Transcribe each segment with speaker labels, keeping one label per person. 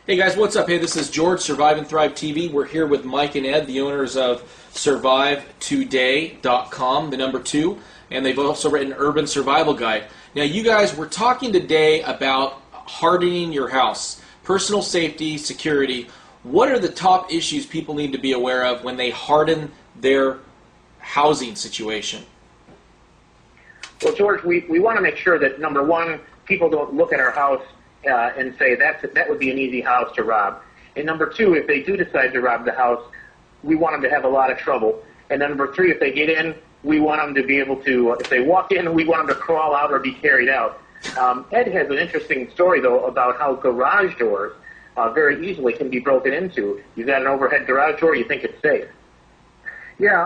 Speaker 1: Hey guys, what's up? Hey, this is George, Survive and Thrive TV. We're here with Mike and Ed, the owners of SurviveToday.com, the number 2, and they've also written Urban Survival Guide. Now, you guys, we're talking today about hardening your house, personal safety, security. What are the top issues people need to be aware of when they harden their housing situation?
Speaker 2: Well, George, we want to make sure that, number one, people don't look at our house and say that would be an easy house to rob. And number two, if they do decide to rob the house, we want them to have a lot of trouble. And then number three, if they get in, we want them to be able to, if they walk in, we want them to crawl out or be carried out. Ed has an interesting story, though, about how garage doors very easily can be broken into. You've got an overhead garage door, you think it's safe.
Speaker 3: Yeah,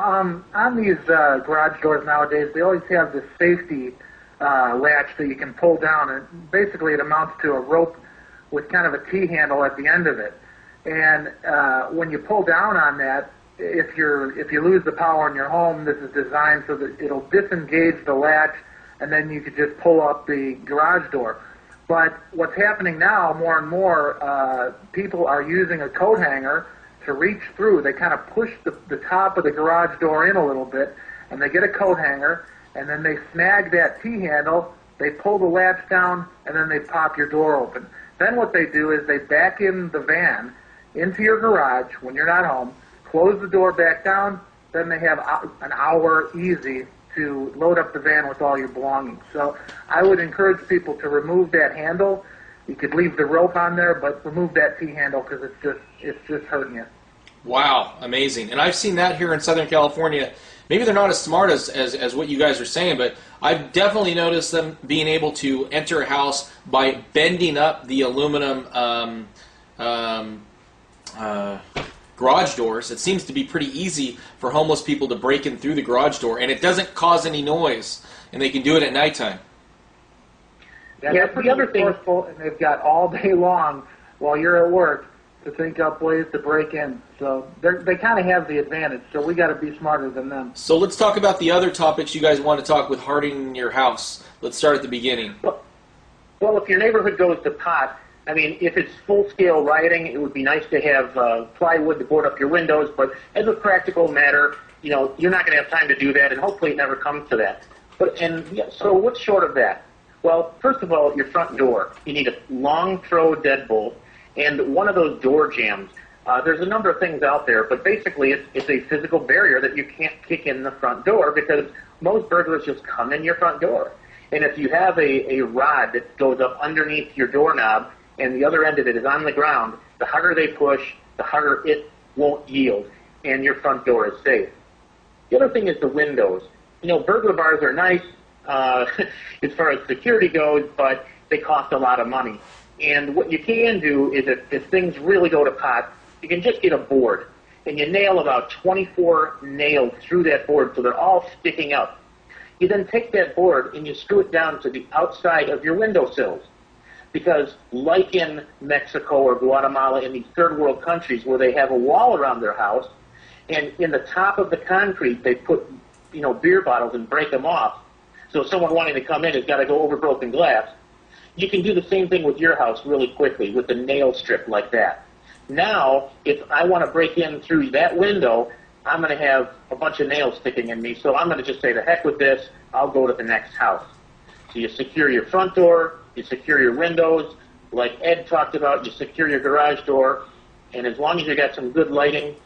Speaker 3: on these garage doors nowadays, they always have this safety latch that you can pull down, and basically it amounts to a rope with kind of a T-handle at the end of it. And when you pull down on that, if you lose the power in your home, this is designed so that it'll disengage the latch, and then you could just pull up the garage door. But what's happening now, more and more, people are using a coat hanger to reach through. They kind of push the top of the garage door in a little bit, and they get a coat hanger, and then they snag that T-handle, they pull the latch down, and then they pop your door open. Then what they do is they back in the van into your garage when you're not home, close the door back down, then they have an hour easy to load up the van with all your belongings. So I would encourage people to remove that handle. You could leave the rope on there, but remove that T-handle because it's just hurting you.
Speaker 1: Wow, amazing. And I've seen that here in Southern California. Maybe they're not as smart as what you guys are saying, but I've definitely noticed them being able to enter a house by bending up the aluminum garage doors. It seems to be pretty easy for homeless people to break in through the garage door, and it doesn't cause any noise, and they can do it at nighttime.
Speaker 3: Yeah, the other thing, and they've got all day long while you're at work to think up ways to break in. So they kind of have the advantage, so we got to be smarter than them.
Speaker 1: So let's talk about the other topics you guys want to talk with hardening your house. Let's start at the beginning.
Speaker 2: Well, if your neighborhood goes to pot, I mean, if it's full-scale rioting, it would be nice to have plywood to board up your windows, but as a practical matter, you know, you're not going to have time to do that, and hopefully it never comes to that. So what's short of that? Well, first of all, your front door. You need a long throw deadbolt and one of those door jams. There's a number of things out there, but basically it's a physical barrier that you can't kick in the front door because most burglars just come in your front door. And if you have a rod that goes up underneath your doorknob and the other end of it is on the ground, the harder they push, the harder it won't yield, and your front door is safe. The other thing is the windows. You know, burglar bars are nice as far as security goes, but they cost a lot of money. And what you can do is if things really go to pot, you can just get a board, and you nail about 24 nails through that board so they're all sticking up. You then take that board and you screw it down to the outside of your windowsills. Because like in Mexico or Guatemala, in these third world countries where they have a wall around their house, and in the top of the concrete they put, you know, beer bottles and break them off. So someone wanting to come in has got to go over broken glass. You can do the same thing with your house really quickly with the nail strip like that. Now, if I want to break in through that window, I'm going to have a bunch of nails sticking in me, so I'm going to just say, the heck with this, I'll go to the next house. So you secure your front door, you secure your windows, like Ed talked about, you secure your garage door, and as long as you got some good lighting,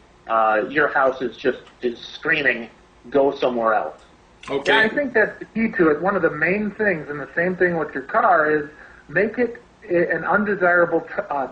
Speaker 2: your house is screaming, go somewhere else.
Speaker 1: Okay.
Speaker 3: Yeah, I think that's the key to it. One of the main things, and the same thing with your car, is make it an undesirable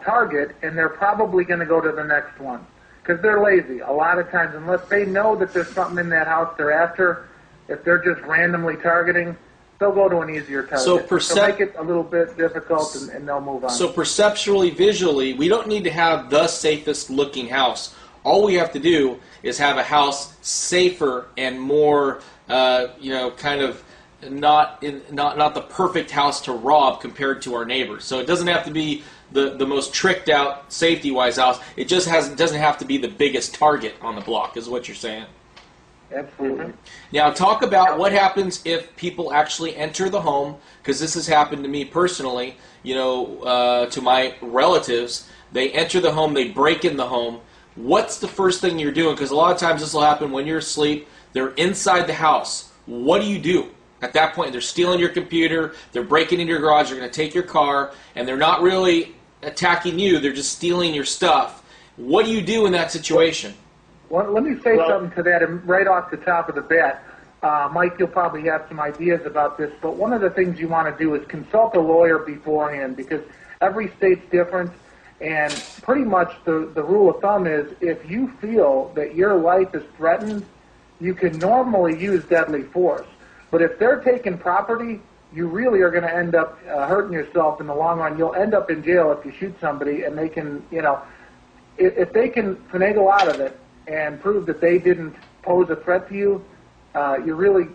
Speaker 3: target, and they're probably going to go to the next one because they're lazy. A lot of times, unless they know that there's something in that house they're after, if they're just randomly targeting, they'll go to an easier target. So make it a little bit difficult, and they'll move on. So
Speaker 1: perceptually, visually, we don't need to have the safest looking house. All we have to do is have a house safer and more, kind of not the perfect house to rob compared to our neighbors. So it doesn't have to be the most tricked out safety-wise house. It just doesn't have to be the biggest target on the block, is what you're saying.
Speaker 3: Absolutely.
Speaker 1: Now, talk about what happens if people actually enter the home, because this has happened to me personally, to my relatives. They enter the home, they break in the home. What's the first thing you're doing? Because a lot of times this will happen when you're asleep. They're inside the house. What do you do? At that point, they're stealing your computer, they're breaking into your garage, they're going to take your car, and they're not really attacking you, they're just stealing your stuff. What do you do in that situation?
Speaker 3: Well, let me say something to that, and right off the top of the bat. Mike, you'll probably have some ideas about this, but one of the things you want to do is consult a lawyer beforehand, because every state's different, and pretty much the rule of thumb is if you feel that your life is threatened, you can normally use deadly force. But if they're taking property, you really are going to end up hurting yourself in the long run. You'll end up in jail if you shoot somebody, and they can, if they can finagle out of it and prove that they didn't pose a threat to you, you're really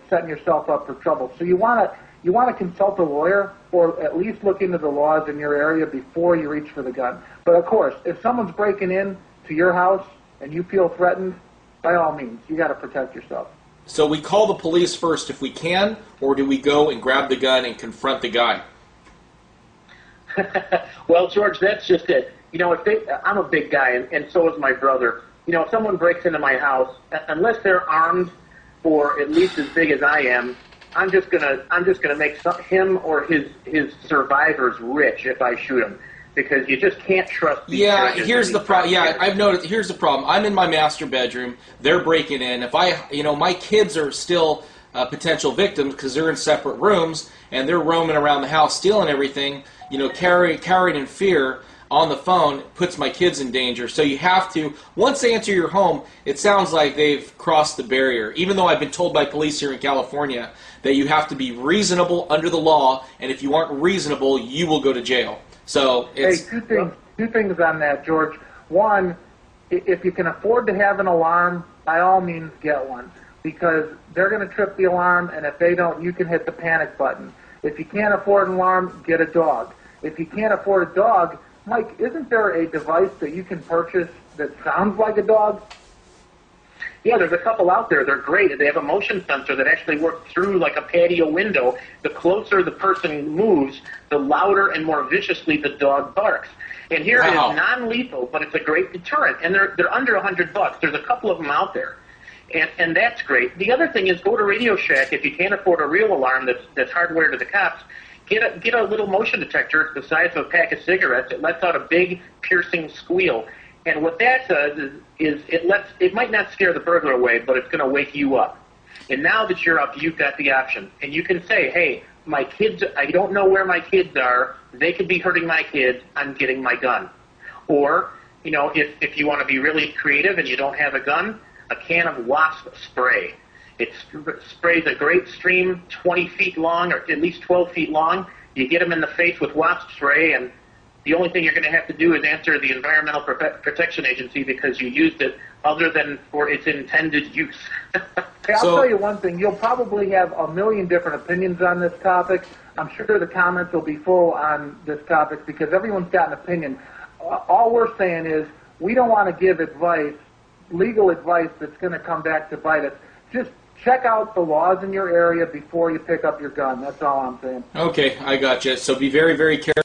Speaker 3: setting yourself up for trouble. So you want to consult a lawyer, or at least look into the laws in your area before you reach for the gun. But of course, if someone's breaking in to your house and you feel threatened, by all means, you got to protect yourself.
Speaker 1: So we call the police first if we can, or do we go and grab the gun and confront the guy?
Speaker 2: Well, George, that's just it. I'm a big guy, and so is my brother. If someone breaks into my house, unless they're armed or at least as big as I am, I'm just gonna make him or his survivors rich if I shoot him, because you just can't trust these judges.
Speaker 1: Here's the problem. Yeah, I've noticed. Here's the problem. I'm in my master bedroom. They're breaking in. If my kids are still potential victims because they're in separate rooms and they're roaming around the house stealing everything. Carried in fear on the phone puts my kids in danger. So you have to, once they enter your home, it sounds like they've crossed the barrier. Even though I've been told by police here in California that you have to be reasonable under the law, and if you aren't reasonable, you will go to jail. So it's...
Speaker 3: Hey, two things on that, George. One, if you can afford to have an alarm, by all means get one, because they're going to trip the alarm, and if they don't, you can hit the panic button. If you can't afford an alarm, get a dog. If you can't afford a dog, Mike, isn't there a device that you can purchase that sounds like a dog?
Speaker 2: Yeah, there's a couple out there. They're great. They have a motion sensor that actually works through like a patio window. The closer the person moves, the louder and more viciously the dog barks. And here it is non-lethal, but it's a great deterrent. And they're under $100. There's a couple of them out there. And that's great. The other thing is go to Radio Shack if you can't afford a real alarm that's hardwired to the cops. Get a little motion detector. It's the size of a pack of cigarettes. It lets out a big, piercing squeal. And what that does is it might not scare the burglar away, but it's going to wake you up. And now that you're up, you've got the option. And you can say, hey, my kids, I don't know where my kids are. They could be hurting my kids. I'm getting my gun. Or, if you want to be really creative and you don't have a gun, a can of wasp spray. It sprays a great stream 20 feet long, or at least 12 feet long. You get them in the face with wasp spray, and the only thing you're going to have to do is answer the Environmental Protection Agency because you used it other than for its intended use.
Speaker 3: Hey, I'll tell you one thing. You'll probably have a million different opinions on this topic. I'm sure the comments will be full on this topic because everyone's got an opinion. All we're saying is we don't want to give advice, legal advice that's going to come back to bite us. Just check out the laws in your area before you pick up your gun. That's all I'm saying.
Speaker 1: Okay, I got you. So be very, very careful.